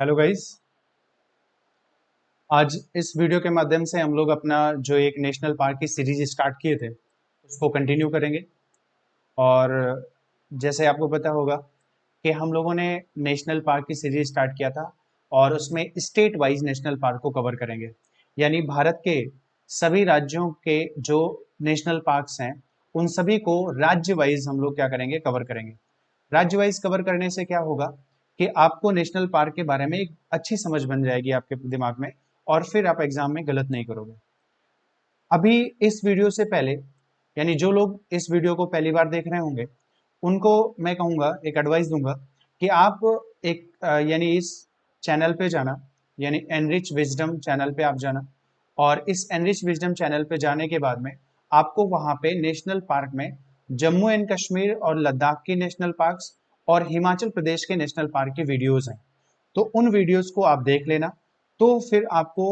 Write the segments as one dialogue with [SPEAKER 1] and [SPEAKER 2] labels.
[SPEAKER 1] Hello guys. आज इस video के माध्यम से हम लोग अपना जो एक नेशनल पार्क की सीरीज स्टार्ट किए थे उसको कंटिन्यू करेंगे। और जैसे आपको पता होगा कि हम लोगों ने नेशनल पार्क की सीरीज स्टार्ट किया था और उसमें स्टेट वाइज नेशनल पार्क को कवर करेंगे। यानी भारत के सभी राज्यों के जो नेशनल पार्क्स हैं उन सभी को राज्य वाइज हम लोग क्या करेंगे, कवर करेंगे। राज्य वाइज कवर करने से क्या होगा कि आपको नेशनल पार्क के बारे में एक अच्छी समझ बन जाएगी आपके दिमाग में, और फिर आप एग्जाम में गलत नहीं करोगे। अभी इस वीडियो से पहले, यानी जो लोग इस वीडियो को पहली बार देख रहे होंगे उनको मैं कहूँगा, एक एडवाइस दूंगा कि आप एक यानी इस चैनल पे जाना, यानी एनरिच विजडम चैनल पे आप जाना। और इस एनरिच विजडम चैनल पे जाने के बाद में आपको वहाँ पे नेशनल पार्क में जम्मू एंड कश्मीर और लद्दाख के नेशनल पार्क्स और हिमाचल प्रदेश के नेशनल पार्क की वीडियोस हैं। तो उन वीडियोस को आप देख लेना। तो फिर आपको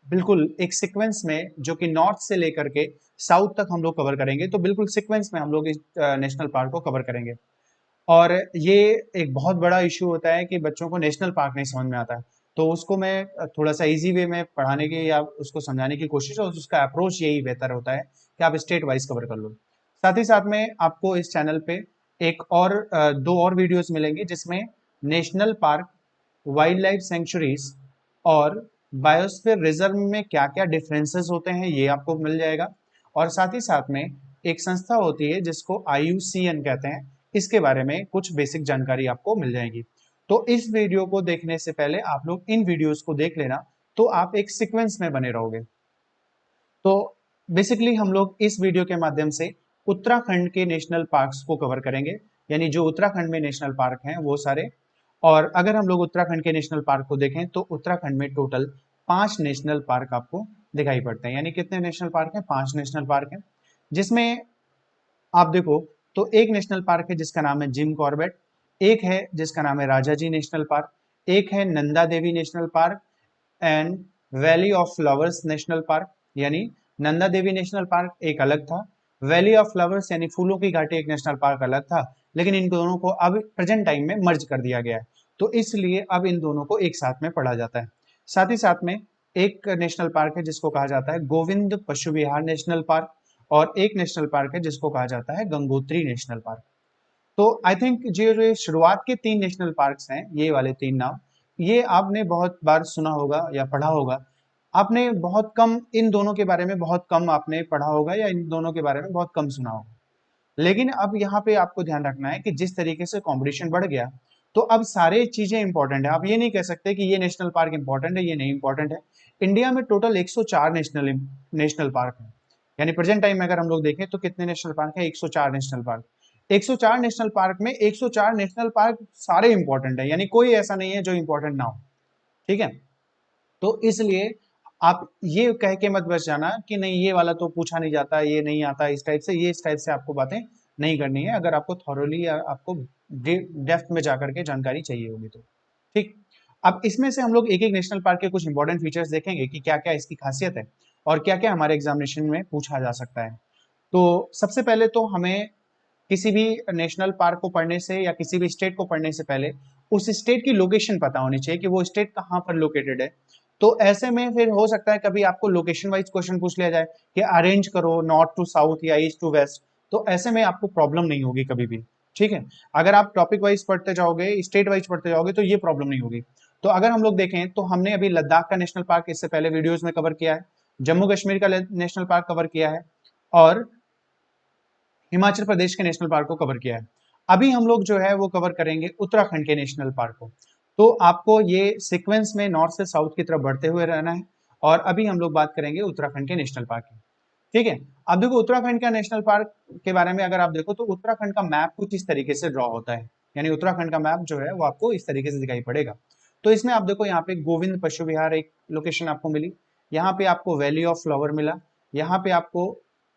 [SPEAKER 1] बिल्कुल एक सीक्वेंस में, जो कि नॉर्थ से लेकर के साउथ तक हम लोग कवर करेंगे, तो बिल्कुल सीक्वेंस में हम लोग इस नेशनल पार्क को कवर करेंगे। और ये एक बहुत बड़ा इशू होता है कि बच्चों को नेशनल पार्क नहीं समझ में आता है। तो उसको मैं थोड़ा सा इजी वे में पढ़ाने की या उसको समझाने की कोशिश, और उसका अप्रोच यही बेहतर होता है कि आप स्टेट वाइज कवर कर लो। साथ ही साथ में आपको इस चैनल पे एक और दो और वीडियोस मिलेंगे जिसमें national park, wild life sanctuaries और बायोस्फीयर रिजर्व में क्या क्या डिफरेंसेस होते हैं ये आपको मिल जाएगा। और साथ ही साथ में एक संस्था होती है जिसको IUCN कहते हैं, इसके बारे में कुछ बेसिक जानकारी आपको मिल जाएगी। तो इस वीडियो को देखने से पहले आप लोग इन वीडियोस को देख लेना, तो आप एक सीक्वेंस में बने रहोगे। तो बेसिकली हम लोग इस वीडियो के माध्यम से उत्तराखंड के नेशनल पार्क्स को कवर करेंगे, यानी जो उत्तराखंड में नेशनल पार्क हैं वो सारे। और अगर हम लोग उत्तराखंड के नेशनल पार्क को देखें तो उत्तराखंड में टोटल 5 नेशनल पार्क आपको दिखाई पड़ते हैं। यानी कितने नेशनल पार्क हैं? 5 नेशनल पार्क हैं। जिसमें आप देखो तो एक नेशनल पार्क है जिसका नाम है जिम कॉर्बेट, एक है जिसका नाम है राजाजी नेशनल पार्क, एक है Nanda Devi national park and valley of flowers national park. यानी नंदा देवी नेशनल पार्क एक अलग था, वैली ऑफ फ्लावर्स यानी फूलों की घाटी एक नेशनल पार्क अलग था, लेकिन इन दोनों को अब प्रेजेंट टाइम में मर्ज कर दिया गया है। तो इसलिए अब इन दोनों को एक साथ में पढ़ा जाता है। साथ ही साथ में एक नेशनल पार्क है जिसको कहा जाता है गोविंद पशु विहार नेशनल पार्क, और एक नेशनल पार्क है जिसको कहा जाता है गंगोत्री नेशनल पार्क। तो आई थिंक जो शुरुआत के 3 नेशनल पार्क्स हैं, ये वाले 3 नाम, ये आपने बहुत बार सुना होगा या पढ़ा होगा। आपने बहुत कम इन दोनों के बारे में बहुत कम आपने पढ़ा होगा या इन दोनों के बारे में बहुत कम सुना होगा। लेकिन अब यहाँ पे आपको ध्यान रखना है कि जिस तरीके से कंपटीशन बढ़ गया, तो अब सारे चीजें इंपॉर्टेंट है। आप ये नहीं कह सकते कि ये नेशनल पार्क इंपॉर्टेंट है, ये नहीं इंपॉर्टेंट है। इंडिया में टोटल 104 नेशनल नेशनल पार्क है। यानी प्रेजेंट टाइम में अगर हम लोग देखें तो कितने नेशनल पार्क है? 104 नेशनल पार्क। 104 नेशनल पार्क में 104 नेशनल पार्क सारे इंपॉर्टेंट है, यानी कोई ऐसा नहीं है जो इंपॉर्टेंट ना हो। ठीक है। तो इसलिए आप ये कह के मत बच जाना कि नहीं ये वाला तो पूछा नहीं जाता, ये नहीं आता, इस टाइप से, ये इस टाइप से आपको बातें नहीं करनी है अगर आपको थॉरोली या आपको डेप्थ में जाकर के जानकारी चाहिए होगी तो। ठीक। अब इसमें से हम लोग एक एक नेशनल पार्क के कुछ इंपॉर्टेंट फीचर्स देखेंगे कि क्या क्या इसकी खासियत है और क्या क्या हमारे एग्जामिनेशन में पूछा जा सकता है। तो सबसे पहले तो हमें किसी भी नेशनल पार्क को पढ़ने से या किसी भी स्टेट को पढ़ने से पहले उस स्टेट की लोकेशन पता होनी चाहिए कि वो स्टेट कहाँ पर लोकेटेड है। तो ऐसे में फिर हो सकता है कभी आपको लोकेशन वाइज क्वेश्चन पूछ लिया जाए कि अरेंज करो नॉर्थ टू साउथ या ईस्ट टू वेस्ट, तो ऐसे में आपको प्रॉब्लम नहीं होगी कभी भी। ठीक है। अगर आप टॉपिक वाइज पढ़ते जाओगे, स्टेट वाइज पढ़ते जाओगे, तो ये प्रॉब्लम नहीं होगी। तो अगर हम लोग देखें तो हमने अभी लद्दाख का नेशनल पार्क इससे पहले वीडियोज में कवर किया है, जम्मू कश्मीर का नेशनल पार्क कवर किया है, और हिमाचल प्रदेश के नेशनल पार्क को कवर किया है। अभी हम लोग जो है वो कवर करेंगे उत्तराखंड के नेशनल पार्क को। तो आपको ये सीक्वेंस में नॉर्थ से साउथ की तरफ बढ़ते हुए रहना है। और अभी हम लोग बात करेंगे उत्तराखंड के नेशनल पार्क की। ठीक है। अब देखो उत्तराखंड का नेशनल पार्क के बारे में अगर आप देखो तो उत्तराखंड का मैप कुछ इस तरीके से ड्रॉ होता है। यानी उत्तराखंड का मैप जो है वो आपको इस तरीके से दिखाई पड़ेगा। तो इसमें आप देखो यहाँ पे गोविंद पशु विहार एक लोकेशन आपको मिली, यहाँ पे आपको वैली ऑफ फ्लावर मिला, यहाँ पे आपको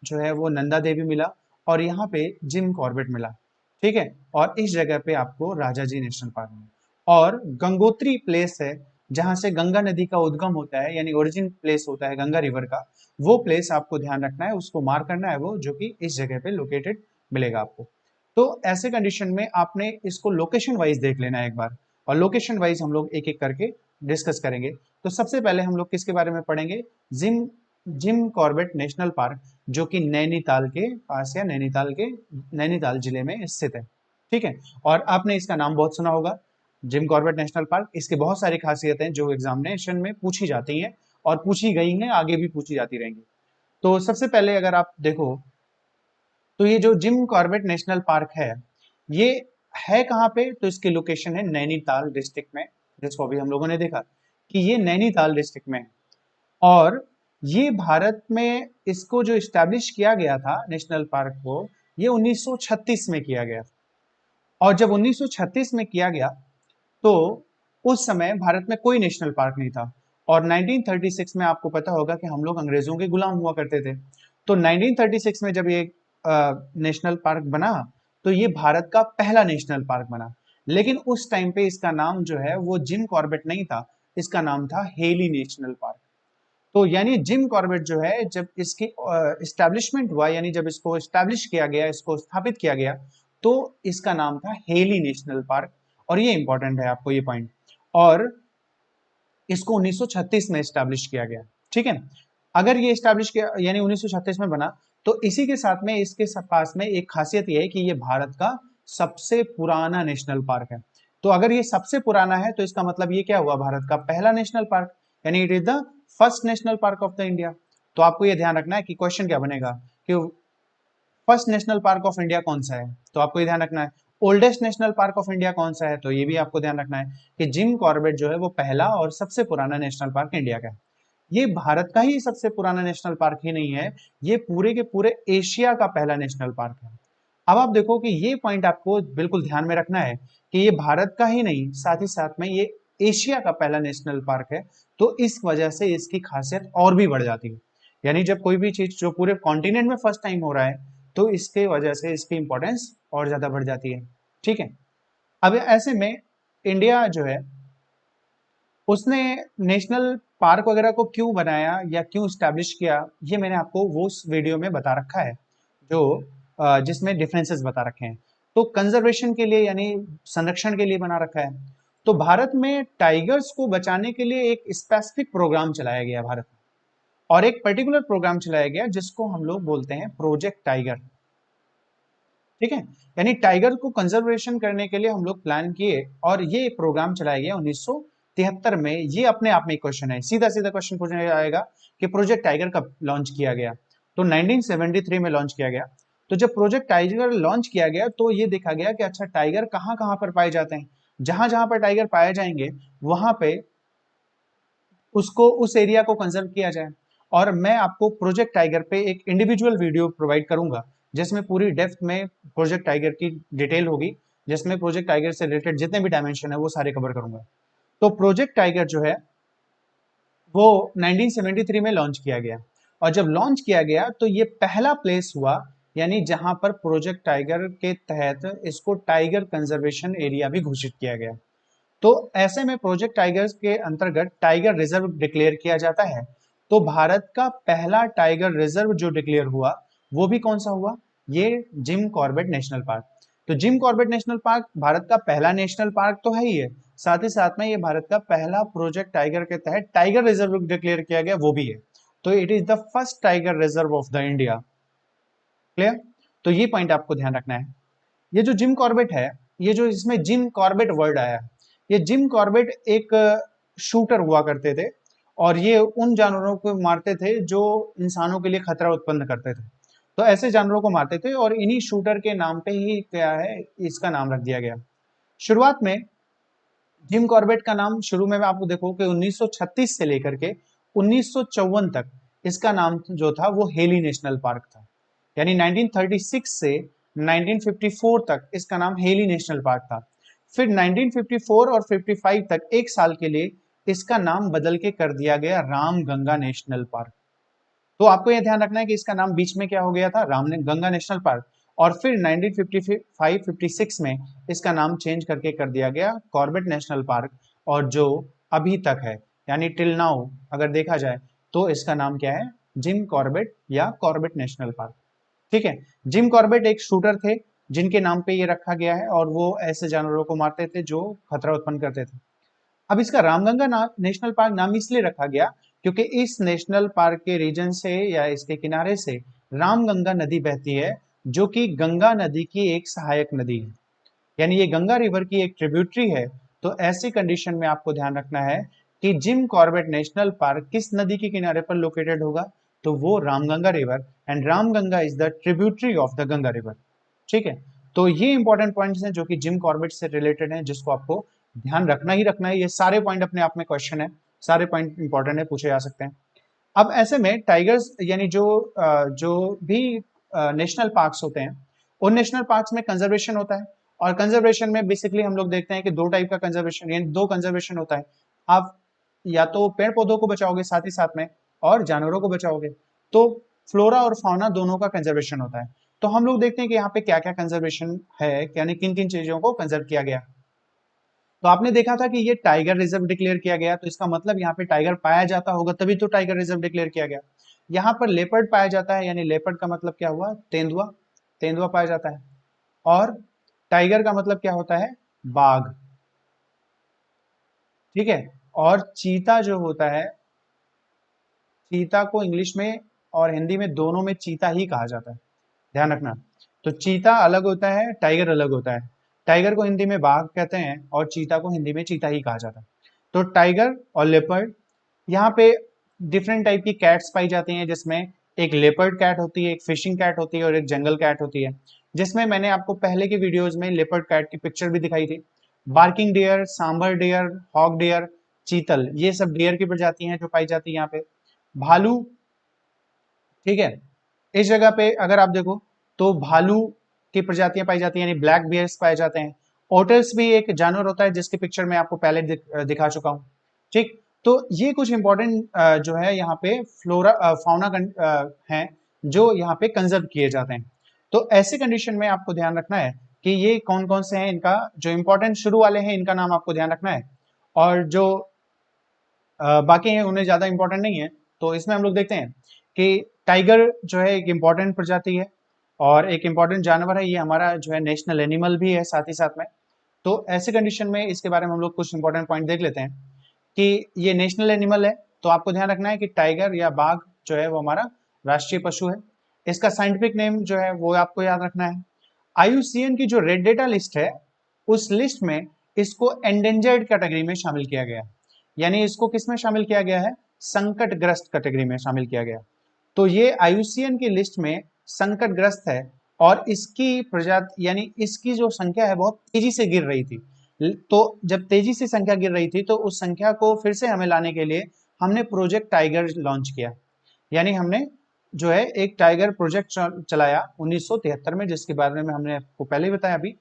[SPEAKER 1] जो है वो नंदा देवी मिला, और यहाँ पे जिम कॉर्बेट मिला। ठीक है। और इस जगह पे आपको राजाजी नेशनल पार्क मिला। और गंगोत्री प्लेस है जहां से गंगा नदी का उद्गम होता है, यानी ओरिजिन प्लेस होता है गंगा रिवर का। वो प्लेस आपको ध्यान रखना है, उसको मार्क करना है, वो जो कि इस जगह पे लोकेटेड मिलेगा आपको। तो ऐसे कंडीशन में आपने इसको लोकेशन वाइज देख लेना है एक बार। और लोकेशन वाइज हम लोग एक एक करके डिस्कस करेंगे। तो सबसे पहले हम लोग किसके बारे में पढ़ेंगे, gym Jim Corbett national park, जो कि नैनीताल के पास या नैनीताल जिले में स्थित है। ठीक है, और आपने इसका नाम बहुत सुना होगा, जिम कॉर्बेट नेशनल पार्क। इसके बहुत सारी खासियतें जो एग्जामिनेशन में पूछी जाती हैं और पूछी गई हैं, आगे भी पूछी जाती रहेंगी। तो सबसे पहले अगर आप देखो तो ये जो जिम कॉर्बेट नेशनल पार्क है, ये है कहाँ पे, तो इसकी लोकेशन है नैनीताल डिस्ट्रिक्ट में, जिसको अभी हम लोगों ने देखा कि ये नैनीताल डिस्ट्रिक्ट में है। और ये भारत में इसको जो इस्टेब्लिश किया गया था नेशनल पार्क को, ये 1936 में किया गया। और जब 1936 में किया गया तो उस समय भारत में कोई नेशनल पार्क नहीं था। और 1936 में आपको पता होगा कि हम लोग अंग्रेजों के गुलाम हुआ करते थे। तो 1936 में जब ये नेशनल पार्क बना तो ये भारत का पहला नेशनल पार्क बना। लेकिन उस टाइम पे इसका नाम जो है वो जिम कॉर्बेट नहीं था, इसका नाम था हेली नेशनल पार्क। तो यानी जिम कॉर्बेट जो है, जब इसकी इस्टेब्लिशमेंट हुआ, यानी जब इसको इस्टेब्लिश किया गया, इसको स्थापित किया गया, तो इसका नाम था हेली नेशनल पार्क। और ये इंपॉर्टेंट है आपको ये पॉइंट। और इसको 1936 में इस्टेब्लिश किया गया। ठीक है, अगर ये इस्टेब्लिश किया यानी 1936 में बना, तो इसी के साथ में इसके पास में एक खासियत ये है कि ये भारत का सबसे पुराना नेशनल पार्क है। तो अगर ये सबसे पुराना है तो इसका मतलब ये क्या हुआ, भारत का पहला नेशनल पार्क, यानी it is the first national park of the India. तो आपको ये ध्यान रखना है कि क्वेश्चन क्या बनेगा कि first national park of India कौन सा है, तो आपको ये ध्यान रखना है। Oldest national park of India कौन सा है, तो ये भी आपको ध्यान रखना है कि जिम कॉर्बेट जो है वो पहला और सबसे पुराना नेशनल पार्क इंडिया का है। ये भारत का ही सबसे पुराना नेशनल पार्क ही नहीं है, ये पूरे के पूरे एशिया का पहला नेशनल पार्क है। अब आप देखो कि ये पॉइंट आपको बिल्कुल ध्यान में रखना है कि ये भारत का ही नहीं, साथ ही साथ में ये एशिया का पहला नेशनल पार्क है। तो इस वजह से इसकी खासियत और भी बढ़ जाती है। यानी जब कोई भी चीज जो पूरे कॉन्टिनेंट में फर्स्ट टाइम हो रहा है, तो इसके वजह से इसकी इंपॉर्टेंस और ज्यादा बढ़ जाती है। ठीक है, अब ऐसे में इंडिया जो है उसने नेशनल पार्क वगैरह को क्यों बनाया या क्यों स्टैब्लिश किया, ये मैंने आपको वो उस वीडियो में बता रखा है जो जिसमें डिफरेंसेस बता रखे हैं। तो कंजर्वेशन के लिए यानी संरक्षण के लिए बना रखा है। तो भारत में टाइगर्स को बचाने के लिए एक स्पेसिफिक प्रोग्राम चलाया गया भारत में, और एक पर्टिकुलर प्रोग्राम चलाया गया जिसको हम लोग बोलते हैं प्रोजेक्ट टाइगर। ठीक है, यानी टाइगर को कंजर्वेशन करने के लिए हम लोग प्लान किए, और ये प्रोग्राम चलाया गया 1973 में। ये अपने आप में एक क्वेश्चन है, सीधा सीधा क्वेश्चन पूछा जाएगा कि प्रोजेक्ट टाइगर कब लॉन्च किया गया, तो 1973 में लॉन्च किया गया। तो जब प्रोजेक्ट टाइगर लॉन्च किया गया तो ये देखा गया कि अच्छा टाइगर कहाँ कहाँ पर पाए जाते हैं, जहां जहां पर टाइगर पाए जाएंगे वहां पे उसको उस एरिया को कंजर्व किया जाए। और मैं आपको प्रोजेक्ट टाइगर पे एक इंडिविजुअल वीडियो प्रोवाइड करूंगा जिसमें पूरी डेप्थ में प्रोजेक्ट टाइगर की डिटेल होगी, जिसमें प्रोजेक्ट टाइगर से रिलेटेड जितने भी डायमेंशन है वो सारे कवर करूंगा। तो प्रोजेक्ट टाइगर जो है वो 1973 में लॉन्च किया गया, और जब लॉन्च किया गया तो ये पहला प्लेस हुआ, यानी जहां पर प्रोजेक्ट टाइगर के तहत इसको टाइगर कंजर्वेशन एरिया भी घोषित किया गया। तो ऐसे में प्रोजेक्ट टाइगर्स के अंतर्गत टाइगर रिजर्व डिक्लेयर किया जाता है। तो भारत का पहला टाइगर रिजर्व जो डिक्लेयर हुआ वो भी कौन सा हुआ, ये जिम कॉर्बेट नेशनल पार्क। तो Jim Corbett national park Bharat का पहला नेशनल पार्क तो है ही है, साथ ही साथ में ये भारत का पहला प्रोजेक्ट टाइगर के तहत टाइगर रिजर्व डिक्लेयर किया गया वो भी है। तो it is the first tiger reserve of the India. Clear, तो ये पॉइंट आपको ध्यान रखना है। ये जो जिम कॉर्बेट है, ये जो इसमें जिम कॉर्बेट वर्ड आया, ये जिम कॉर्बेट एक शूटर हुआ करते थे, और ये उन जानवरों को मारते थे जो इंसानों के लिए खतरा उत्पन्न करते थे। तो ऐसे जानवरों को मारते थे, और इन्हीं शूटर के नाम पे ही क्या है इसका नाम रख दिया गया। शुरुआत में जिम कॉर्बेट का नाम शुरू में आपको देखो कि 1936 से लेकर के 1954 तक इसका नाम जो था वो हेली नेशनल पार्क था। यानी 1936 से 1954 तक इसका नाम हेली नेशनल पार्क था। फिर 1954 और 55 तक एक साल के लिए इसका नाम बदल के कर दिया गया रामगंगा नेशनल पार्क। तो आपको यह ध्यान रखना है कि इसका नाम बीच में क्या हो गया था, रामगंगा नेशनल पार्क। और फिर 1955-56 में इसका नाम चेंज करके कर दिया गया कॉर्बेट नेशनल पार्क, और जो अभी तक है यानी टिल नाउ अगर देखा जाए तो इसका नाम क्या है, जिम कॉर्बेट या कॉर्बेट नेशनल पार्क। ठीक है, जिम कॉर्बेट एक शूटर थे जिनके नाम पे ये रखा गया है, और वो ऐसे जानवरों को मारते थे जो खतरा उत्पन्न करते थे। अब इसका रामगंगा नेशनल पार्क नाम इसलिए रखा गया क्योंकि इस नेशनल पार्क के रीजन से या इसके किनारे से रामगंगा नदी बहती है, जो कि गंगा नदी की एक सहायक नदी है, यानी ये गंगा रिवर की एक ट्रिब्यूटरी है। तो ऐसी कंडीशन में आपको ध्यान रखना है कि जिम कॉर्बेट नेशनल पार्क किस नदी के किनारे पर लोकेटेड होगा, तो वो Ramganga river, and Ramganga is the tributary of the Ganga river. ठीक है, तो ये इंपॉर्टेंट पॉइंट्स हैं जो कि जिम कॉर्बेट से रिलेटेड हैं, जिसको आपको ध्यान रखना ही रखना है। ये सारे पॉइंट अपने आप में क्वेश्चन है, सारे पॉइंट इंपॉर्टेंट है, पूछे जा सकते हैं। अब ऐसे में टाइगर्स यानी जो भी नेशनल पार्क्स होते हैं, उन नेशनल पार्क्स में कंजर्वेशन होता है, और कंजर्वेशन में बेसिकली हम लोग देखते हैं कि दो टाइप का कंजर्वेशन यानी दो कंजर्वेशन होता है। आप या तो पेड़ पौधों को बचाओगे साथ ही साथ में, और जानवरों को बचाओगे, तो फ्लोरा और फाउना दोनों का कंजर्वेशन होता है। तो हम लोग देखते हैं कि यहाँ पे क्या क्या कंजर्वेशन है, यानी किन किन चीजों को कंजर्व किया गया। तो आपने देखा था कि ये टाइगर रिजर्व डिक्लेयर किया गया, तो इसका मतलब यहाँ पे टाइगर पाया जाता होगा, तभी तो टाइगर रिजर्व डिक्लेयर किया गया। यहाँ पर लेपर्ड पाया जाता है, यानी लेपर्ड का मतलब क्या हुआ, तेंदुआ, तेंदुआ पाया जाता है। और टाइगर का मतलब क्या होता है, बाघ। ठीक है, और चीता जो होता है, चीता को इंग्लिश में और हिंदी में दोनों में चीता ही कहा जाता है, ध्यान रखना। तो चीता अलग होता है, टाइगर अलग होता है। टाइगर को हिंदी में बाघ कहते हैं और चीता को हिंदी में चीता ही कहा जाता है। तो टाइगर और लेपर्ड, यहाँ पे डिफरेंट टाइप की कैट्स पाई जाती हैं, जिसमें एक लेपर्ड कैट होती है, एक फिशिंग कैट होती है और एक जंगल कैट होती है, जिसमें मैंने आपको पहले की वीडियोस में लेपर्ड कैट की पिक्चर भी दिखाई थी। Barking deer, sambar deer, hog deer, chital, ये सब डियर की प्रजाति हैं जो पाई जाती है यहाँ पे। भालू, ठीक है, इस जगह पे अगर आप देखो तो भालू की प्रजातियां पाई जाती हैं, यानी ब्लैक बियर्स पाए जाते हैं। ओटर्स भी एक जानवर होता है जिसकी पिक्चर मैं आपको पहले दिखा चुका हूँ। ठीक, तो ये कुछ इंपॉर्टेंट जो है यहाँ पे फ्लोरा फाउना हैं जो यहाँ पे कंजर्व किए जाते हैं। तो ऐसे कंडीशन में आपको ध्यान रखना है कि ये कौन कौन से हैं, इनका जो इंपॉर्टेंट शुरू वाले हैं इनका नाम आपको ध्यान रखना है, और जो बाकी हैं उन्हें ज्यादा इंपॉर्टेंट नहीं है। तो इसमें हम लोग देखते हैं कि टाइगर जो है एक इम्पॉर्टेंट प्रजाति है और एक इम्पॉर्टेंट जानवर है, ये हमारा जो है नेशनल एनिमल भी है साथ ही साथ में। तो ऐसे कंडीशन में इसके बारे में हम लोग कुछ इंपॉर्टेंट पॉइंट देख लेते हैं कि ये नेशनल एनिमल है। तो आपको ध्यान रखना है कि टाइगर या बाघ जो है वो हमारा राष्ट्रीय पशु है। इसका साइंटिफिक नेम जो है वो आपको याद रखना है। IUCN की जो रेड डेटा लिस्ट है, उस लिस्ट में इसको एंडेंजर्ड कैटेगरी में शामिल किया गया, यानी इसको किस में शामिल किया गया है, संकटग्रस्त कैटेगरी में शामिल किया गया। तो ये IUCN की लिस्ट में संकटग्रस्त है, और इसकी प्रजाति यानी इसकी जो संख्या है बहुत तेजी से गिर रही थी। तो जब तेजी से संख्या गिर रही थी तो उस संख्या को फिर से हमें लाने के लिए हमने प्रोजेक्ट टाइगर लॉन्च किया, यानी हमने जो है एक टाइगर प्रोजेक्ट चलाया 1973 में, जिसके बारे में हमने आपको पहले ही बताया अभी।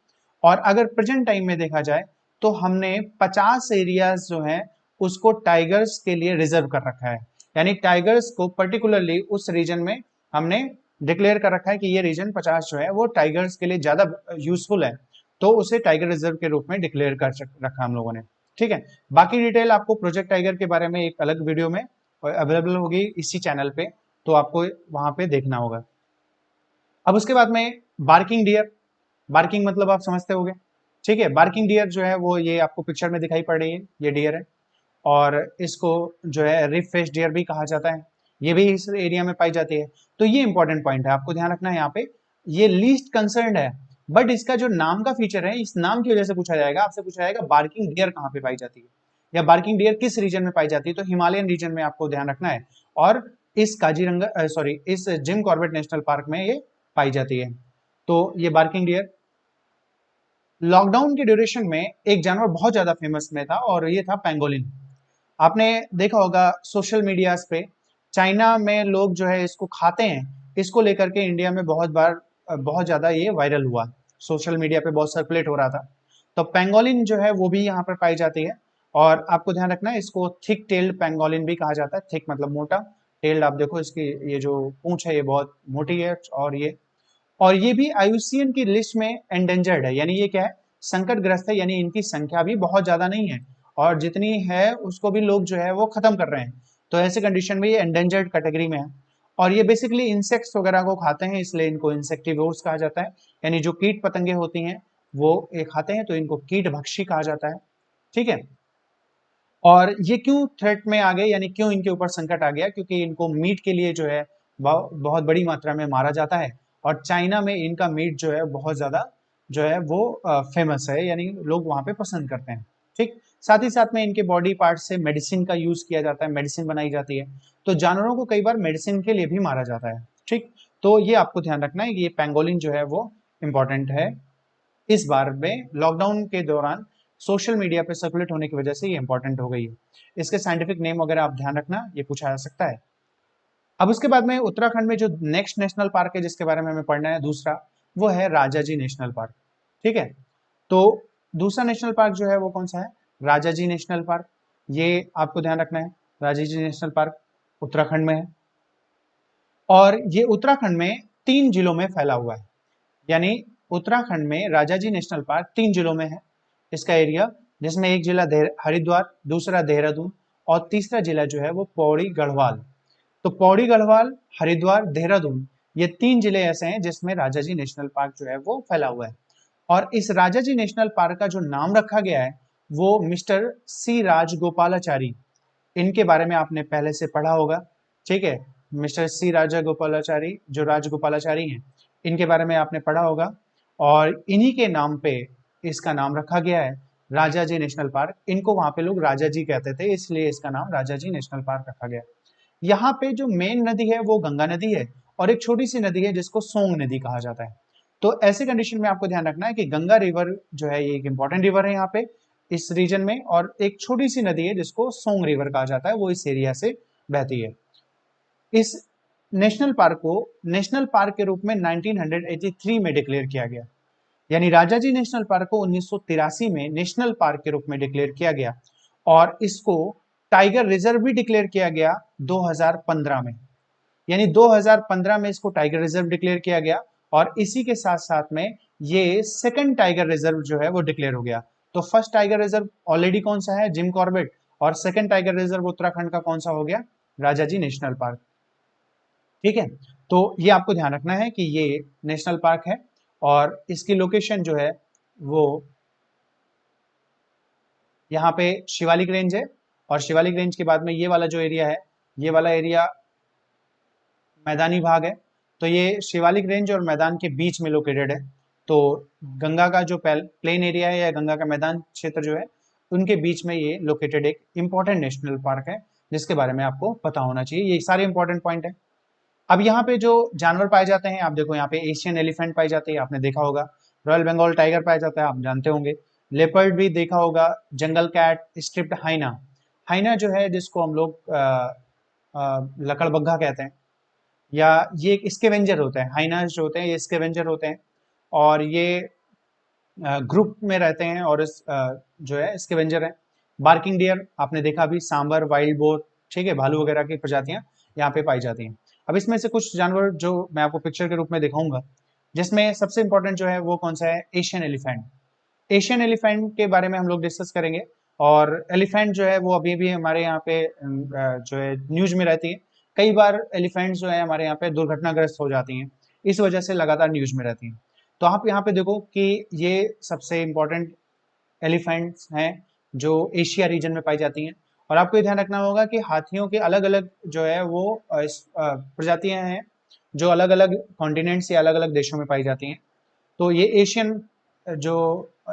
[SPEAKER 1] और अगर प्रेजेंट टाइम में देखा जाए तो हमने 50 एरियाज जो है उसको टाइगर्स के लिए रिजर्व कर रखा है, यानी टाइगर्स को पर्टिकुलरली उस रीजन में हमने डिक्लेयर कर रखा है कि ये रीजन 50 जो है वो टाइगर्स के लिए ज्यादा यूजफुल है, तो उसे टाइगर रिजर्व के रूप में डिक्लेयर कर रखा हम लोगों ने। ठीक है, बाकी डिटेल आपको प्रोजेक्ट टाइगर के बारे में एक अलग वीडियो में अवेलेबल होगी इसी चैनल पे, तो आपको वहां पे देखना होगा। अब उसके बाद में बार्किंग डियर, बार्किंग मतलब आप समझते होंगे। ठीक है, बार्किंग डियर जो है वो ये आपको पिक्चर में दिखाई पड़ रही है, ये डियर है, और इसको जो है रिफ फेस डियर भी कहा जाता है, ये भी इस एरिया में पाई जाती है। तो ये इंपॉर्टेंट पॉइंट है, आपको ध्यान रखना है यहाँ पे, ये लीस्ट कंसर्न है, बट इसका जो नाम का फीचर है, इस नाम की वजह से पूछा जाएगा, आपसे पूछा जाएगा बार्किंग डियर कहाँ पे पाई जाती है, या बार्किंग डियर किस रीजन में पाई जाती है, तो हिमालयन रीजन में आपको ध्यान रखना है। और इस काजीरंगा सॉरी इस जिम कॉर्बेट नेशनल पार्क में ये पाई जाती है। तो ये बार्किंग डियर। लॉकडाउन के ड्यूरेशन में एक जानवर बहुत ज्यादा फेमस में था और ये था पेंगोलिन। आपने देखा होगा सोशल मीडियाज पे, चाइना में लोग जो है इसको खाते हैं, इसको लेकर के इंडिया में बहुत बार बहुत ज्यादा ये वायरल हुआ, सोशल मीडिया पे बहुत सर्कुलेट हो रहा था। तो पेंगोलिन जो है वो भी यहाँ पर पाई जाती है, और आपको ध्यान रखना है इसको थिक टेल्ड पेंगोलिन भी कहा जाता है। थिक मतलब मोटा, टेल्ड आप देखो इसकी ये जो पूंछ है ये बहुत मोटी है, और ये भी IUCN की लिस्ट में एंडेंजर्ड है, यानी ये क्या है, संकटग्रस्त है, यानी इनकी संख्या भी बहुत ज्यादा नहीं है, और जितनी है उसको भी लोग जो है वो खत्म कर रहे हैं। तो ऐसे कंडीशन में ये एंडेंजर्ड कैटेगरी में है। और ये बेसिकली इंसेक्ट्स वगैरह को खाते हैं, इसलिए इनको इंसेक्टिवोर्स कहा जाता है। यानी जो कीट पतंगे होती हैं वो ये खाते हैं, तो इनको कीट भक्षी कहा जाता है। ठीक है, और ये क्यों थ्रेट में आ गए, यानी क्यों इनके ऊपर संकट आ गया, क्योंकि इनको मीट के लिए जो है बहुत बड़ी मात्रा में मारा जाता है, और चाइना में इनका मीट जो है बहुत ज्यादा जो है वो फेमस है, यानी लोग वहां पे पसंद करते हैं। ठीक, साथ ही साथ में इनके बॉडी पार्ट से मेडिसिन का यूज किया जाता है, मेडिसिन बनाई जाती है, तो जानवरों को कई बार मेडिसिन के लिए भी मारा जाता है। ठीक, तो ये आपको ध्यान रखना है कि ये पेंगोलिन जो है वो इम्पोर्टेंट है। इस बार में लॉकडाउन के दौरान सोशल मीडिया पे सर्कुलेट होने की वजह से ये इंपॉर्टेंट हो गई है। इसके साइंटिफिक नेम वगैरह आप ध्यान रखना, ये पूछा जा सकता है। अब उसके बाद में उत्तराखंड में जो नेक्स्ट नेशनल पार्क है जिसके बारे में हमें पढ़ना है दूसरा, वो है राजाजी नेशनल पार्क। ठीक है, तो दूसरा नेशनल पार्क जो है वो कौन सा है, राजाजी नेशनल पार्क। ये आपको ध्यान रखना है, राजाजी नेशनल पार्क उत्तराखंड में है, और ये उत्तराखंड में 3 जिलों में फैला हुआ है। यानी उत्तराखंड में राजाजी नेशनल पार्क 3 जिलों में है इसका एरिया, जिसमें एक जिला हरिद्वार, दूसरा देहरादून, और तीसरा जिला जो है वो पौड़ी गढ़वाल। तो पौड़ी गढ़वाल, हरिद्वार, देहरादून, ये 3 जिले ऐसे हैं जिसमें राजाजी नेशनल पार्क जो है वो फैला हुआ है। और इस राजाजी नेशनल पार्क का जो नाम रखा गया है वो मिस्टर सी राजगोपालाचारी, इनके बारे में आपने पहले से पढ़ा होगा। ठीक है, मिस्टर सी राजगोपालाचारी, जो राजगोपालाचारी हैं, इनके बारे में आपने पढ़ा होगा, और इन्हीं के नाम पे इसका नाम रखा गया है राजा जी नेशनल पार्क। इनको वहां पे लोग राजा जी कहते थे, इसलिए इसका नाम राजा जी नेशनल पार्क रखा गया। यहाँ पे जो मेन नदी है वो गंगा नदी है, और एक छोटी सी नदी है जिसको सोंग नदी कहा जाता है। तो ऐसे कंडीशन में आपको ध्यान रखना है कि गंगा रिवर जो है ये एक इंपॉर्टेंट रिवर है यहाँ पे इस रीजन में, और एक छोटी सी नदी है जिसको सोंग रिवर कहा जाता है, वो इस एरिया से बहती है। इस नेशनल पार्क को नेशनल पार्क के रूप में 1983 में डिक्लेयर किया गया, यानी राजाजी नेशनल पार्क को 1983 में नेशनल पार्क के रूप में डिक्लेयर किया गया, और इसको टाइगर रिजर्व भी डिक्लेयर किया गया 2015 में। यानी 2015 में इसको टाइगर रिजर्व डिक्लेयर किया गया, और इसी के साथ साथ में ये सेकंड टाइगर रिजर्व जो है वो डिक्लेयर हो गया। तो फर्स्ट टाइगर रिजर्व ऑलरेडी कौन सा है, जिम कॉर्बेट, और सेकंड टाइगर रिजर्व उत्तराखंड का कौन सा हो गया, राजाजी नेशनल पार्क। ठीक है, तो ये आपको ध्यान रखना है कि ये नेशनल पार्क है, और इसकी लोकेशन जो है वो यहाँ पे शिवालिक रेंज है, और शिवालिक रेंज के बाद में ये वाला जो एरिया है, ये वाला एरिया मैदानी भाग है। तो ये शिवालिक रेंज और मैदान के बीच में लोकेटेड है। तो गंगा का जो प्लेन एरिया है या गंगा का मैदान क्षेत्र जो है, उनके बीच में ये लोकेटेड एक इंपॉर्टेंट नेशनल पार्क है, जिसके बारे में आपको पता होना चाहिए। ये सारे इंपॉर्टेंट पॉइंट है। अब यहाँ पे जो जानवर पाए जाते हैं, आप देखो यहाँ पे एशियन एलिफेंट पाई जाती है, आपने देखा होगा। रॉयल बंगाल टाइगर पाया जाता है, आप जानते होंगे। लेपर्ड भी देखा होगा। जंगल कैट, स्ट्रिप्ड हाइना, हाइना जो है जिसको हम लोग लकड़बग्घा कहते हैं, या ये एक स्केवेंजर होता है। हाइनास जो होते हैं ये स्केवेंजर होते हैं, और ये ग्रुप में रहते हैं, और जो है स्केवेंजर है। बार्किंग डियर आपने देखा भी, सांबर, वाइल्ड बोर, ठीक है, भालू वगैरह की प्रजातियां यहाँ पे पाई जाती हैं। अब इसमें से कुछ जानवर जो मैं आपको पिक्चर के रूप में दिखाऊंगा, जिसमें सबसे इंपॉर्टेंट जो है वो कौन सा है, एशियन एलिफेंट। एशियन एलिफेंट के बारे में हम लोग डिस्कस करेंगे। और एलिफेंट जो है वो अभी भी हमारे यहाँ पे जो है न्यूज में रहती है। कई बार एलिफेंट जो है हमारे यहाँ पे दुर्घटनाग्रस्त हो जाती हैं, इस वजह से लगातार न्यूज में रहती हैं। तो आप यहाँ पे देखो कि ये सबसे इम्पोर्टेंट एलिफेंट्स हैं जो एशिया रीजन में पाई जाती हैं। और आपको ये ध्यान रखना होगा कि हाथियों के अलग अलग जो है वो प्रजातियां हैं जो अलग अलग कॉन्टिनेंट से अलग अलग देशों में पाई जाती हैं। तो ये एशियन जो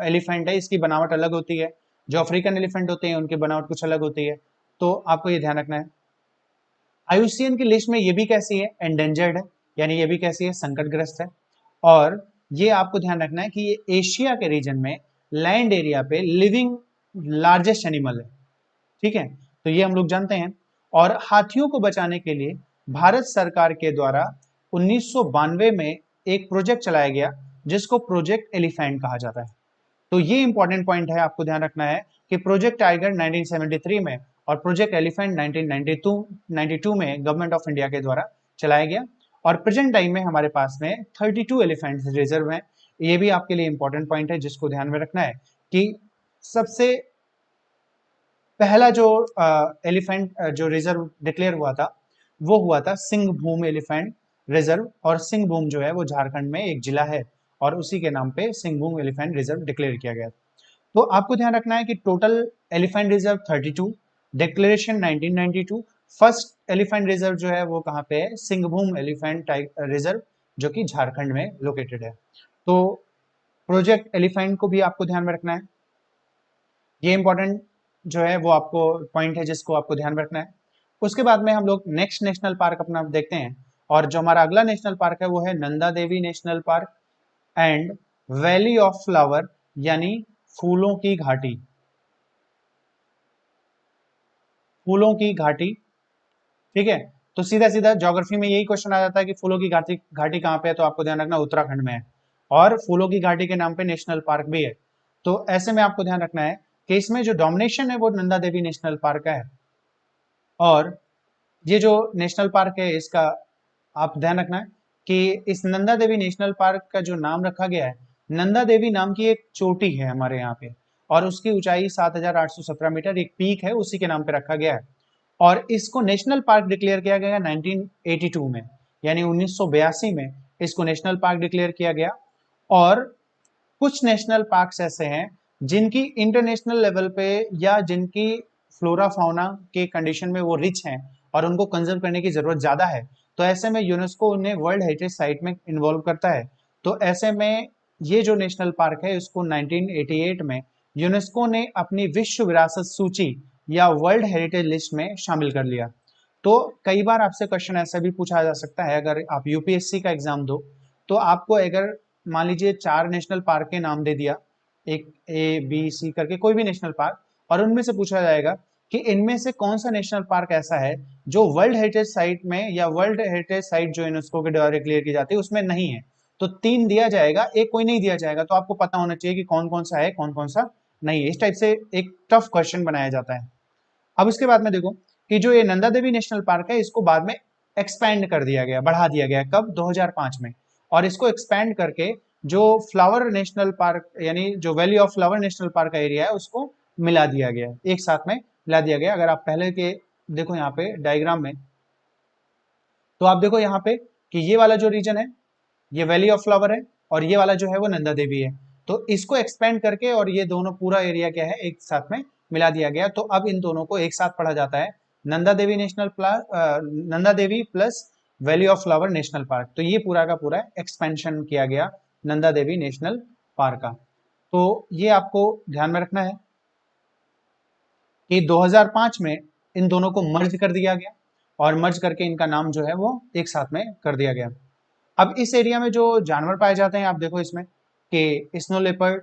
[SPEAKER 1] एलिफेंट है इसकी बनावट अलग होती है, जो अफ्रीकन एलिफेंट होते हैं उनकी बनावट कुछ अलग होती है। तो आपको ये ध्यान रखना है। आईयूसीएन की लिस्ट में ये भी कैसी है, एंडेंजर्ड है, यानी ये भी कैसी है, संकटग्रस्त है। और ये आपको ध्यान रखना है कि ये एशिया के रीजन में लैंड एरिया पे लिविंग लार्जेस्ट एनिमल है। ठीक है, तो ये हम लोग जानते हैं। और हाथियों को बचाने के लिए भारत सरकार के द्वारा 1992 में एक प्रोजेक्ट चलाया गया, जिसको प्रोजेक्ट एलिफेंट कहा जाता है। तो ये इंपॉर्टेंट पॉइंट है, आपको ध्यान रखना है कि प्रोजेक्ट टाइगर 1973 में और प्रोजेक्ट एलिफेंट 1992 में गवर्नमेंट ऑफ इंडिया के द्वारा चलाया गया। और प्रेजेंट टाइम में हमारे पास में 32 एलिफेंट्स रिजर्व हैं। ये भी आपके लिए इंपॉर्टेंट पॉइंट है जिसको ध्यान में रखना है कि सबसे पहला जो एलिफेंट जो रिजर्व डिक्लेयर हुआ था वो हुआ था सिंहभूम एलिफेंट रिजर्व, और सिंहभूम जो है वो झारखंड में एक जिला है और उसी के नाम पे सिंहभूम एलिफेंट रिजर्व डिक्लेयर किया गया। तो आपको ध्यान रखना है कि total elephant reserve 32, declaration 1992, first elephant reserve जो है वो कहाँ पे है, सिंहभूम एलिफेंट रिजर्व जो कि झारखंड में लोकेटेड है। तो प्रोजेक्ट एलिफेंट को भी आपको ध्यान में रखना है, ये इंपॉर्टेंट जो है वो आपको पॉइंट है जिसको आपको ध्यान में रखना है। उसके बाद में हम लोग नेक्स्ट नेशनल पार्क अपना देखते हैं, और जो हमारा अगला नेशनल पार्क है वो है Nanda Devi national park and valley of flower, यानी फूलों की घाटी। फूलों की घाटी, ठीक है। तो सीधा सीधा ज्योग्राफी में यही क्वेश्चन आ जाता है कि फूलों की घाटी घाटी कहाँ पे है, तो आपको ध्यान रखना उत्तराखंड में है, और फूलों की घाटी के नाम पे नेशनल पार्क भी है। तो ऐसे में आपको ध्यान रखना है कि इसमें जो डोमिनेशन है वो नंदा देवी नेशनल पार्क का है, और ये जो नेशनल पार्क है इसका आप ध्यान रखना है कि इस नंदा देवी नेशनल पार्क का जो नाम रखा गया है, नंदा देवी नाम की एक चोटी है हमारे यहाँ पे, और उसकी ऊंचाई 7,817 मीटर, एक पीक है, उसी के नाम पे रखा गया है। और इसको नेशनल पार्क डिक्लेयर किया गया 1982 में, यानी 1982 में इसको नेशनल पार्क डिक्लेयर किया गया। और कुछ नेशनल पार्क्स ऐसे हैं जिनकी इंटरनेशनल लेवल पे या जिनकी फ्लोरा फाउना के कंडीशन में वो रिच हैं और उनको कंजर्व करने की जरूरत ज्यादा है, तो ऐसे में यूनेस्को उन्हें वर्ल्ड हेरिटेज साइट में इन्वॉल्व करता है। तो ऐसे में ये जो नेशनल पार्क है इसको 1988 में यूनेस्को ने अपनी विश्व विरासत सूची या वर्ल्ड हेरिटेज लिस्ट में शामिल कर लिया। तो कई बार आपसे क्वेश्चन ऐसा भी पूछा जा सकता है, अगर आप यूपीएससी का एग्जाम दो तो आपको अगर मान लीजिए 4 नेशनल पार्क के नाम दे दिया, एक ए बी सी करके कोई भी नेशनल पार्क, और उनमें से पूछा जाएगा कि इनमें से कौन सा नेशनल पार्क ऐसा है जो वर्ल्ड हेरिटेज साइट में या वर्ल्ड हेरिटेज साइट जो यूनेस्को के द्वारा डिक्लेयर की जाती है उसमें नहीं है, तो 3 दिया जाएगा, एक कोई नहीं दिया जाएगा। तो आपको पता होना चाहिए कि कौन कौन सा है कौन कौन सा नहीं है। इस टाइप से एक टफ क्वेश्चन बनाया जाता है। अब उसके बाद में देखो कि जो ये नंदा देवी नेशनल पार्क है इसको बाद में एक्सपैंड कर दिया गया, बढ़ा दिया गया, कब, 2005 में। और इसको एक्सपैंड करके जो फ्लावर नेशनल पार्क यानी जो valley of flower national park का एरिया है उसको मिला दिया गया, एक साथ में मिला दिया गया। अगर आप पहले के देखो यहाँ पे डायग्राम में, तो आप देखो यहाँ पे कि ये वाला जो रीजन है ये वैली ऑफ फ्लावर है, और ये वाला जो है वो नंदा देवी है। तो इसको एक्सपेंड करके और ये दोनों पूरा एरिया क्या है एक साथ में मिला दिया गया। तो अब इन दोनों को एक साथ पढ़ा जाता है Nanda Devi national plus Nanda Devi plus valley of flower national park. तो ये पूरा का पूरा एक्सपेंशन किया गया नंदा देवी नेशनल पार्क का। तो ये आपको ध्यान में रखना है कि 2005 में इन दोनों को मर्ज कर दिया गया, और मर्ज करके इनका नाम जो है वो एक साथ में कर दिया गया। अब इस एरिया में जो जानवर पाए जाते हैं आप देखो इसमें कि स्नो लेपर्ड,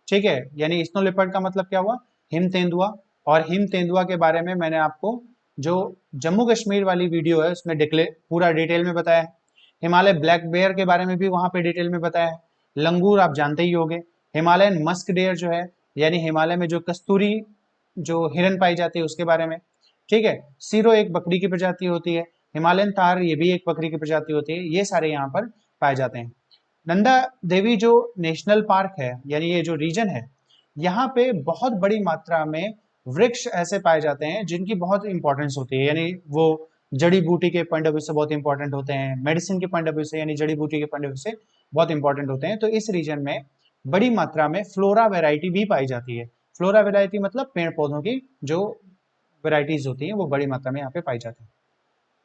[SPEAKER 1] ठीक है, यानी स्नो लेपर्ड का मतलब क्या हुआ, हिम तेंदुआ। और हिम तेंदुआ के बारे में मैंने आपको जो जम्मू कश्मीर वाली वीडियो है उसमें पूरा डिटेल में बताया है। हिमालय ब्लैक बेयर के बारे में भी वहां पे डिटेल में बताया है। लंगूर आप जानते ही होंगे। हिमालयन मस्क डेयर जो है, यानी हिमालय में जो कस्तूरी जो हिरन पाई जाती है उसके बारे में, ठीक है। सीरो एक बकरी की प्रजाति होती है, हिमालयन तार ये भी एक बकरी की प्रजाति होती है, ये सारे यहाँ पर पाए जाते हैं। नंदा देवी जो नेशनल पार्क है यानी ये जो रीजन है, यहाँ पे बहुत बड़ी मात्रा में वृक्ष ऐसे पाए जाते हैं जिनकी बहुत इंपॉर्टेंस होती है, यानी वो जड़ी बूटी के पॉइंट ऑफ व्यू से बहुत इंपॉर्टेंट होते हैं, मेडिसिन के पॉइंट ऑफ व्यू से यानी जड़ी बूटी के पॉइंट ऑफ व्यू से बहुत इंपॉर्टेंट होते हैं। तो इस रीजन में बड़ी मात्रा में फ्लोरा वेराइटी भी पाई जाती है। फ्लोरा वेराइटी मतलब पेड़ पौधों की जो वेराइटीज होती हैं वो बड़ी मात्रा में यहाँ पे पाई जाती है।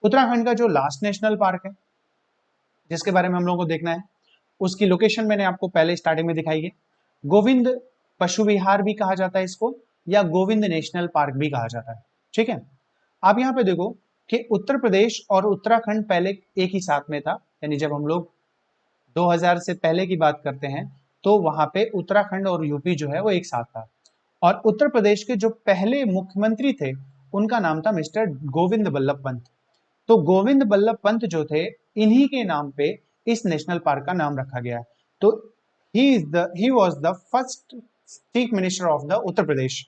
[SPEAKER 1] उत्तराखंड का जो लास्ट नेशनल पार्क है जिसके बारे में हम लोगों को देखना है, उसकी लोकेशन मैंने आपको पहले स्टार्टिंग में दिखाई है। गोविंद पशु विहार भी कहा जाता है इसको, या गोविंद नेशनल पार्क भी कहा जाता है, ठीक है। आप यहाँ पे देखो कि उत्तर प्रदेश और उत्तराखंड पहले एक ही साथ में था, यानी जब हम लोग 2000 से पहले की बात करते हैं तो वहां पे उत्तराखंड और यूपी जो है वो एक साथ था। और उत्तर प्रदेश के जो पहले मुख्यमंत्री थे उनका नाम था मिस्टर गोविंद बल्लभ पंत। तो गोविंद बल्लभ पंत जो थे इन्हीं के नाम पे इस नेशनल पार्क का नाम रखा गया। तो he was the first chief minister of the Uttar Pradesh.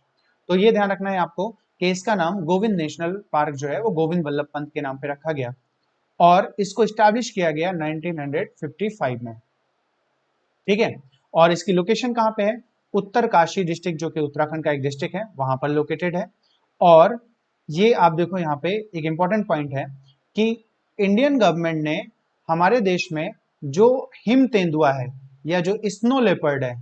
[SPEAKER 1] तो ये ध्यान रखना है आपको कि इसका नाम गोविंद नेशनल पार्क जो है वो गोविंद बल्लभ पंत के नाम पे रखा गया, और इसको स्टैब्लिश किया गया 1955 में, ठीक है। और इसकी लोकेशन कहाँ पे है, उत्तरकाशी डिस्ट्रिक्ट जो कि उत्तराखंड का एक डिस्ट्रिक्ट है वहां पर लोकेटेड है। और ये आप देखो यहाँ पे एक इंपॉर्टेंट पॉइंट है कि इंडियन गवर्नमेंट ने हमारे देश में जो हिम तेंदुआ है या जो स्नो लेपर्ड है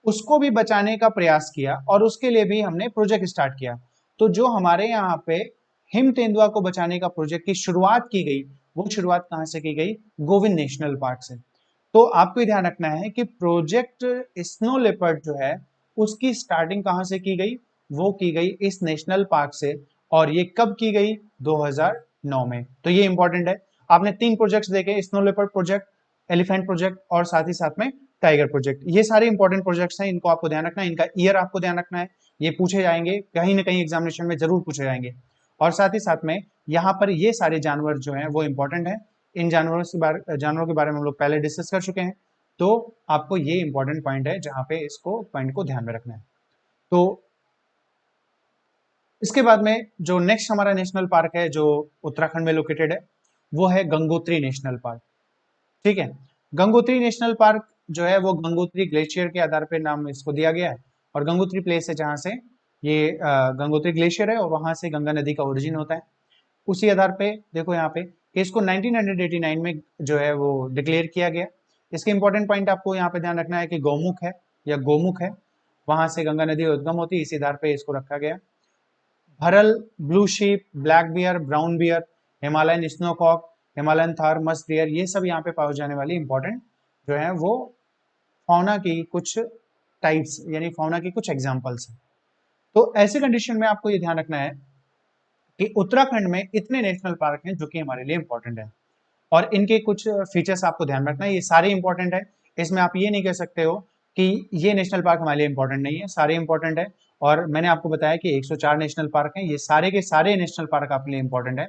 [SPEAKER 1] उसको भी बचाने का प्रयास किया, और उसके लिए भी हमने प्रोजेक्ट स्टार्ट किया। तो जो हमारे यहाँ पे हिम तेंदुआ को बचाने का प्रोजेक्ट की शुरुआत की गई, वो शुरुआत कहाँ से की गई? गोविंद नेशनल पार्क से। तो आपको ध्यान रखना है कि प्रोजेक्ट स्नो लेपर्ड जो है उसकी स्टार्टिंग कहाँ से की गई? वो की गई इस नेशनल पार्क से, और ये कब की गई? 2009 में। तो ये इंपॉर्टेंट है। आपने 3 प्रोजेक्ट्स देखे, snow leopard project, elephant project और साथ ही साथ में टाइगर प्रोजेक्ट। ये सारे इंपॉर्टेंट प्रोजेक्ट्स हैं, इनको आपको ध्यान रखना है, इनका ईयर आपको ध्यान रखना है, ये पूछे जाएंगे कहीं ना कहीं एग्जामिनेशन में जरूर पूछे जाएंगे। और साथ ही साथ में यहाँ पर ये सारे जानवर जो हैं वो इंपॉर्टेंट है। इन जानवरों के बारे में हम लोग पहले डिस्कस कर चुके हैं, तो आपको ये इंपॉर्टेंट पॉइंट है जहां पे इसको पॉइंट को ध्यान में रखना है। तो इसके बाद में जो नेक्स्ट हमारा नेशनल पार्क है जो उत्तराखंड में लोकेटेड है, वो है गंगोत्री नेशनल पार्क। ठीक है, गंगोत्री नेशनल पार्क जो है वो गंगोत्री ग्लेशियर के आधार पर नाम इसको दिया गया है, और गंगोत्री प्लेस है जहां से ये गंगोत्री ग्लेशियर है, और वहां से गंगा नदी का ओरिजिन होता है। उसी आधार पे देखो यहाँ पे कि इसको 1989 में जो है वो डिक्लेयर किया गया। इसके इंपॉर्टेंट पॉइंट आपको यहाँ पे ध्यान रखना है कि गौमुख है या गोमुख है, वहां से गंगा नदी उद्गम होती है, इसी आधार पे इसको रखा गया। Bharal, blue sheep, black bear, brown bear, Himalayan snowcock, Himalayan thar, musk deer, ये सब यहाँ पे पाए जाने वाली इंपॉर्टेंट जो है वो फौना की कुछ टाइप्स यानी फौना की कुछ एग्जाम्पल्स हैं। तो ऐसे कंडीशन में आपको ये ध्यान रखना है कि उत्तराखंड में इतने नेशनल पार्क हैं जो कि हमारे लिए इंपॉर्टेंट है, और इनके कुछ फीचर्स आपको ध्यान रखना है। ये सारे इंपॉर्टेंट है, इसमें आप ये नहीं कह सकते हो कि ये नेशनल पार्क हमारे लिए इंपॉर्टेंट नहीं है, सारे इंपॉर्टेंट है। और मैंने आपको बताया कि 104 नेशनल पार्क हैं, ये सारे के सारे नेशनल पार्क आपके लिए इंपॉर्टेंट है।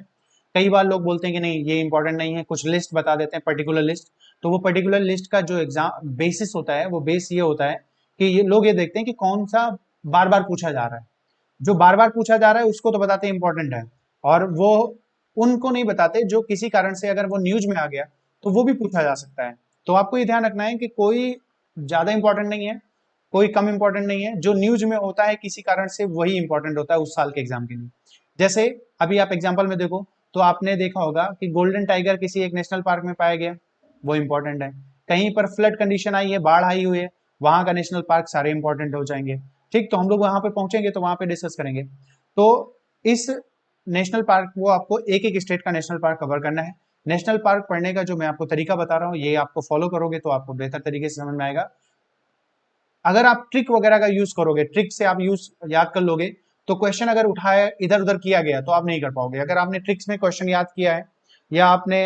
[SPEAKER 1] कई बार लोग बोलते हैं कि नहीं ये इंपॉर्टेंट नहीं है, कुछ लिस्ट बता देते हैं, पर्टिकुलर लिस्ट। तो वो पर्टिकुलर लिस्ट का जो एग्जाम बेसिस होता है, वो बेस ये होता है कि ये लोग ये देखते हैं कि कौन सा बार बार पूछा जा रहा है। जो बार बार पूछा जा रहा है उसको तो बताते हैं इंपॉर्टेंट है, और वो उनको नहीं बताते जो किसी कारण से अगर वो न्यूज में आ गया तो वो भी पूछा जा सकता है। तो आपको ये ध्यान रखना है कि कोई ज्यादा इंपॉर्टेंट नहीं है, कोई कम इंपॉर्टेंट नहीं है, जो न्यूज में होता है किसी कारण से वही इंपॉर्टेंट होता है उस साल के एग्जाम के लिए। जैसे अभी आप एग्जाम्पल में देखो तो आपने देखा होगा कि गोल्डन टाइगर किसी एक नेशनल पार्क में पाया गया, वो इंपॉर्टेंट है। कहीं पर फ्लड कंडीशन आई है, बाढ़ आई हुई है, वहां का नेशनल पार्क सारे इंपॉर्टेंट हो जाएंगे। ठीक, तो हम लोग वहां पे पहुंचेंगे तो वहां पे डिस्कस करेंगे। तो इस नेशनल पार्क वो आपको एक एक स्टेट का नेशनल पार्क कवर करना है। नेशनल पार्क पढ़ने का जो मैं आपको तरीका बता रहा हूँ ये आपको फॉलो करोगे तो आपको बेहतर तरीके से समझ में आएगा। अगर आप ट्रिक वगैरह का यूज करोगे, ट्रिक से आप यूज याद कर लोगे, तो क्वेश्चन अगर उठाए इधर उधर किया गया तो आप नहीं कर पाओगे। अगर आपने ट्रिक्स में क्वेश्चन याद किया है, या आपने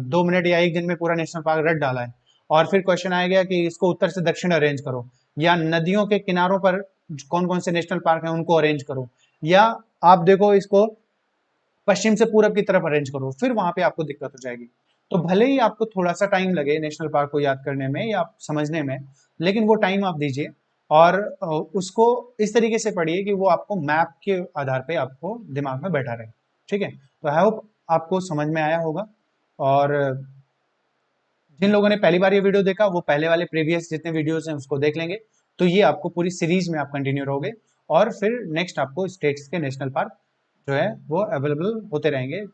[SPEAKER 1] 2 मिनट या 1 दिन में पूरा नेशनल पार्क रट डाला है, और फिर क्वेश्चन आया गया कि इसको उत्तर से दक्षिण अरेंज करो, या नदियों के किनारों पर कौन कौन से नेशनल पार्क हैं उनको अरेंज करो, या आप देखो इसको पश्चिम से पूरब की तरफ अरेंज करो, फिर वहां पे आपको दिक्कत हो जाएगी। तो भले ही आपको थोड़ा सा टाइम लगे नेशनल पार्क को याद करने में या समझने में, लेकिन वो टाइम आप दीजिए, और उसको इस तरीके से पढ़िए कि वो आपको मैप के आधार पे आपको दिमाग में बैठा रहे। ठीक है, तो आई होप आपको समझ में आया होगा। और जिन लोगों ने पहली बार ये वीडियो देखा वो पहले वाले प्रीवियस जितने वीडियोस हैं उसको देख लेंगे, तो ये आपको पूरी सीरीज में आप कंटिन्यू रहोगे, और फिर नेक्स्ट आपको स्टेट्स के नेशनल पार्क जो है वो अवेलेबल होते रहेंगे।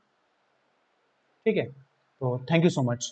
[SPEAKER 1] ठीक है, तो थैंक यू सो मच।